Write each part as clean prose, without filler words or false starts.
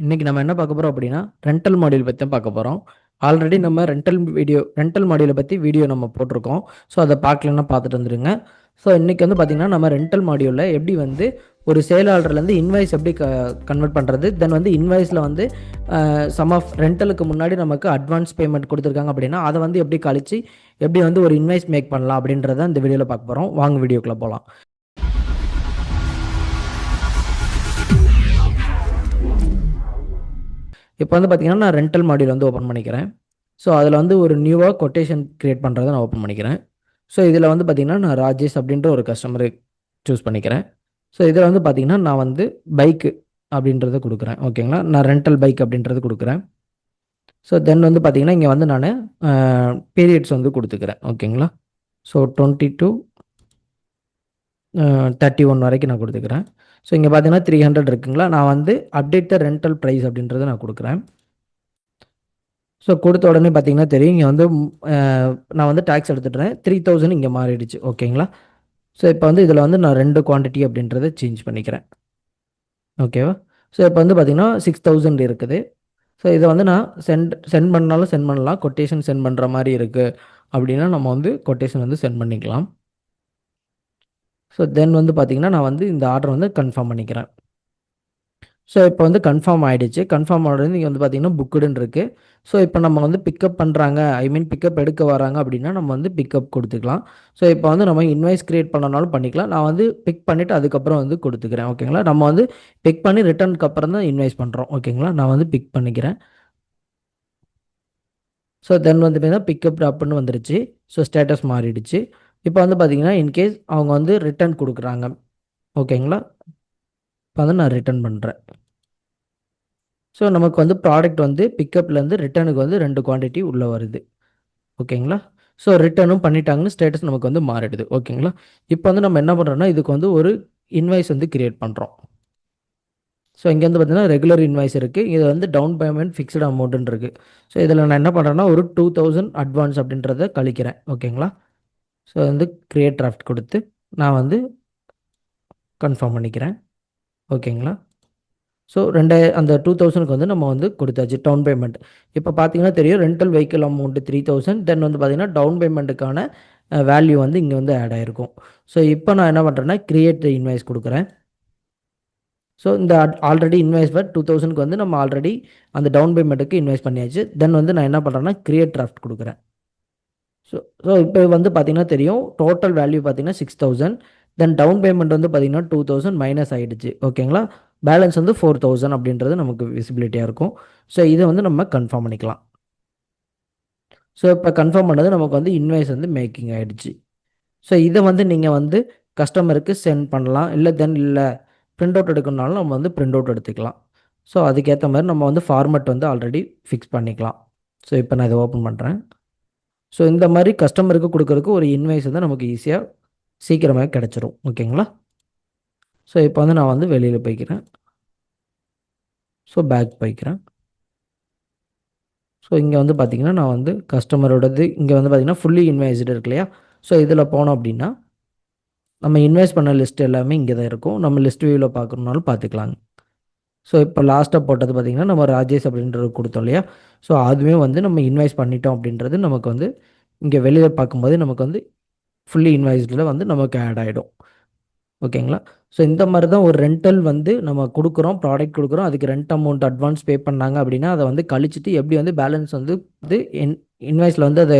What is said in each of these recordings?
இன்னைக்கு நம்ம என்ன பார்க்க போறோம் அப்படின்னா ரெண்டல் மாடியூல் பற்றி தான் பார்க்க போகிறோம். ஆல்ரெடி நம்ம ரெண்டல் மாடியூலை பற்றி வீடியோ நம்ம போட்டிருக்கோம். ஸோ அதை பார்க்கலன்னா பார்த்துட்டு வந்துடுங்க. ஸோ இன்றைக்கி வந்து பார்த்திங்கன்னா நம்ம ரெண்டல் மாடியூலில் எப்படி வந்து ஒரு சேலாளர்லேருந்து இன்வாய்ஸ் எப்படி கன்வெர்ட் பண்ணுறது, தென் வந்து இன்வாய்ஸில் வந்து சம் ஆஃப் ரெண்டலுக்கு முன்னாடி நமக்கு அட்வான்ஸ் பேமெண்ட் கொடுத்துருக்காங்க அப்படின்னா அதை வந்து எப்படி கழிச்சு எப்படி வந்து ஒரு இன்வாய்ஸ் மேக் பண்ணலாம் அப்படின்றத இந்த வீடியோவில் பார்க்க போகிறோம். வாங்க வீடியோக்குள்ளே போகலாம். இப்போ வந்து பார்த்திங்கன்னா நான் ரெண்டல் மாடியூல் வந்து ஓப்பன் பண்ணிக்கிறேன். ஸோ அதில் வந்து ஒரு நியூவாக கொட்டேஷன் க்ரியேட் பண்ணுறதை நான் ஓப்பன் பண்ணிக்கிறேன். ஸோ இதில் வந்து பார்த்திங்கன்னா நான் ராஜேஷ் அப்படின்ற ஒரு கஸ்டமரை சூஸ் பண்ணிக்கிறேன். ஸோ இதில் வந்து பார்த்திங்கன்னா நான் வந்து பைக்கு அப்படின்றத கொடுக்குறேன். ஓகேங்களா, நான் ரெண்டல் பைக் அப்படின்றது கொடுக்குறேன். ஸோ தென் வந்து பார்த்திங்கன்னா இங்கே வந்து நான் பீரியட்ஸ் வந்து கொடுத்துக்கிறேன். ஓகேங்களா, ஸோ 20 to 31 வரைக்கும் நான் கொடுத்துக்கிறேன். ஸோ இங்கே பார்த்தீங்கன்னா 300 இருக்குங்களா, நான் வந்து அப்டேட் த ரெண்டல் ப்ரைஸ் அப்படின்றத நான் கொடுக்குறேன். ஸோ கொடுத்த உடனே பார்த்தீங்கன்னா தெரியும், இங்கே வந்து நான் வந்து டேக்ஸ் எடுத்துட்டுறேன், 3000 இங்கே மாறிடுச்சு. ஓகேங்களா, ஸோ இப்போ வந்து இதில் வந்து நான் 2 குவான்டிட்டி அப்படின்றத சேஞ்ச் பண்ணிக்கிறேன். ஓகேவா, ஸோ இப்போ வந்து பார்த்திங்கன்னா 6000 இருக்குது. ஸோ இதை வந்து நான் சென்ட் பண்ணாலும் சென்ட் பண்ணலாம், கொட்டேஷன் சென்ட் பண்ணுற மாதிரி இருக்குது அப்படின்னா நம்ம வந்து கொட்டேஷன் வந்து சென்ட் பண்ணிக்கலாம். ஸோ தென் வந்து பார்த்திங்கன்னா நான் வந்து இந்த ஆர்டர் வந்து கன்ஃபார்ம் பண்ணிக்கிறேன். ஸோ இப்போ வந்து கன்ஃபார்ம் ஆகிடுச்சு. கன்ஃபார்ம் ஆர்டர் இங்கே வந்து பார்த்திங்கன்னா புக்குடுன்னு இருக்குது. ஸோ இப்போ நம்ம வந்து பிக்கப் பண்ணுறாங்க, ஐ மீன் பிக்கப் எடுக்க வராங்க அப்படின்னா நம்ம வந்து பிக்கப் கொடுத்துக்கலாம். ஸோ இப்போ வந்து நம்ம இன்வாய்ஸ் க்ரியேட் பண்ணனாலும் பண்ணிக்கலாம். நான் வந்து பிக் பண்ணிவிட்டு அதுக்கப்புறம் வந்து கொடுத்துக்கிறேன். ஓகேங்களா, நம்ம வந்து பிக் பண்ணி ரிட்டர்னுக்கு அப்புறம் தான் இன்வாய்ஸ் பண்ணுறோம். ஓகேங்களா, நான் வந்து பிக் பண்ணிக்கிறேன். ஸோ தென் வந்து பார்த்தீங்கன்னா பிக்கப் ட்ராப்னு வந்துருச்சு. ஸோ ஸ்டேட்டஸ் மாறிடுச்சு. இப்போ வந்து பார்த்திங்கன்னா இன்கேஸ் அவங்க வந்து ரிட்டர்ன் கொடுக்குறாங்க. ஓகேங்களா, இப்போ வந்து நான் ரிட்டர்ன் பண்ணுறேன். ஸோ நமக்கு வந்து ப்ராடக்ட் வந்து பிக்கப்லேருந்து ரிட்டர்னுக்கு வந்து 2 குவான்டிட்டி உள்ளே வருது. ஓகேங்களா, ஸோ ரிட்டர்னும் பண்ணிட்டாங்கன்னு ஸ்டேட்டஸ் நமக்கு வந்து மாறிடுது. ஓகேங்களா, இப்போ வந்து நம்ம என்ன பண்ணுறோம்னா இதுக்கு வந்து ஒரு இன்வாய்ஸ் வந்து கிரியேட் பண்ணுறோம். ஸோ இங்கே வந்து பார்த்தீங்கன்னா ரெகுலர் இன்வாய்ஸ் இருக்குது, இது வந்து டவுன் பேமெண்ட் ஃபிக்ஸ்டு அமௌண்ட்டுன்னு இருக்குது. ஸோ இதில் நான் என்ன பண்ணுறேன்னா ஒரு 2000 அட்வான்ஸ் அப்படின்றத கழிக்கிறேன். ஓகேங்களா, ஸோ வந்து கிரியேட் டிராஃப்ட் கொடுத்து நான் வந்து கன்ஃபார்ம் பண்ணிக்கிறேன். ஓகேங்களா, ஸோ அந்த 2000க்கு வந்து நம்ம வந்து கொடுத்தாச்சு டவுன் பேமெண்ட். இப்போ பார்த்தீங்கன்னா தெரியும், ரெண்டல் வெஹிக்கிள் அமௌண்ட்டு 3000, தென் வந்து பார்த்தீங்கன்னா டவுன் பேமெண்ட்டுக்கான வேல்யூ வந்து இங்கே வந்து ஆட் ஆகிருக்கும். ஸோ இப்போ நான் என்ன பண்ணுறேன்னா கிரியேட் இன்வாய்ஸ் கொடுக்குறேன். ஸோ இந்த ஆல்ரெடி இன்வாய்ஸ் 2000க்கு வந்து நம்ம ஆல்ரெடி அந்த டவுன் பேமெண்ட்டுக்கு இன்வாய்ஸ் பண்ணியாச்சு. தென் வந்து நான் என்ன பண்ணுறேன்னா கிரியேட் டிராஃப்ட் கொடுக்குறேன். ஸோ ஸோ இப்போ வந்து பார்த்தீங்கன்னா தெரியும், டோட்டல் வேல்யூ பார்த்தீங்கன்னா 6000, தென் டவுன் பேமெண்ட் வந்து பார்த்தீங்கன்னா 2000 மைனஸ் ஆகிடுச்சு. ஓகேங்களா, பேலன்ஸ் வந்து 4000 அப்படின்றது நமக்கு விசிபிலிட்டியாக இருக்கும். ஸோ இதை வந்து நம்ம கன்ஃபார்ம் பண்ணிக்கலாம். ஸோ இப்போ கன்ஃபார்ம் பண்ணது நமக்கு வந்து இன்வாய்ஸ் வந்து மேக்கிங் ஆகிடுச்சு. ஸோ இதை வந்து நீங்கள் வந்து கஸ்டமருக்கு சென்ட் பண்ணலாம், இல்லை பிரிண்ட் அவுட் எடுக்கணுனாலும் நம்ம வந்து பிரிண்ட் அவுட் எடுத்துக்கலாம். ஸோ அதுக்கேற்ற மாதிரி நம்ம வந்து ஃபார்மேட் வந்து ஆல்ரெடி ஃபிக்ஸ் பண்ணிக்கலாம். ஸோ இப்போ நான் இதை ஓப்பன் பண்ணுறேன். ஸோ இந்த மாதிரி கஸ்டமருக்கு கொடுக்கறதுக்கு ஒரு இன்வாய்ஸ் வந்து நமக்கு ஈஸியாக சீக்கிரமாக கிடச்சிரும். ஓகேங்களா, ஸோ இப்போ வந்து நான் வந்து வெளியில் போய்க்கிறேன். ஸோ பேக் போய்க்கிறேன். ஸோ இங்கே வந்து பார்த்திங்கன்னா நான் வந்து கஸ்டமரோடது இங்கே வந்து பார்த்திங்கன்னா ஃபுல்லி இன்வாய்ஸ்டு இருக்கு இல்லையா. ஸோ இதில் போனோம் அப்படின்னா நம்ம இன்வெஸ்ட் பண்ண லிஸ்ட் எல்லாமே இங்கே தான் இருக்கும். நம்ம லிஸ்ட் வியூவில் பார்க்கணுன்னாலும் பார்த்துக்கலாங்க. ஸோ இப்போ லாஸ்ட்டாக போட்டது பார்த்திங்கன்னா நம்ம ராஜேஷ் அப்படின்றது கொடுத்தோம் இல்லையா. ஸோ அதுவே வந்து நம்ம இன்வாய்ஸ் பண்ணிட்டோம் அப்படின்றது நமக்கு வந்து இங்கே வெளியில் பார்க்கும்போது நமக்கு வந்து ஃபுல்லி இன்வாய்ஸ்டில் வந்து நமக்கு ஆட் ஆகிடும். ஓகேங்களா, ஸோ இந்த மாதிரி தான் ஒரு ரெண்டல் வந்து நம்ம கொடுக்குறோம், ப்ராடக்ட் கொடுக்குறோம், அதுக்கு ரெண்ட் அமௌண்ட் அட்வான்ஸ் பே பண்ணாங்க அப்படின்னா அதை வந்து கழிச்சிட்டு எப்படி வந்து பேலன்ஸ் வந்து இன்வாய்ஸில் வந்து அதை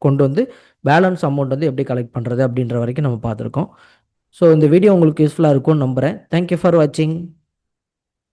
கொண்டு வந்து பேலன்ஸ் அமௌண்ட் வந்து எப்படி கலெக்ட் பண்ணுறது அப்படின்ற வரைக்கும் நம்ம பார்த்துருக்கோம். ஸோ இந்த வீடியோ உங்களுக்கு யூஸ்ஃபுல்லாக இருக்கும்னு நம்புகிறேன். தேங்க்யூ ஃபார் வாட்சிங்.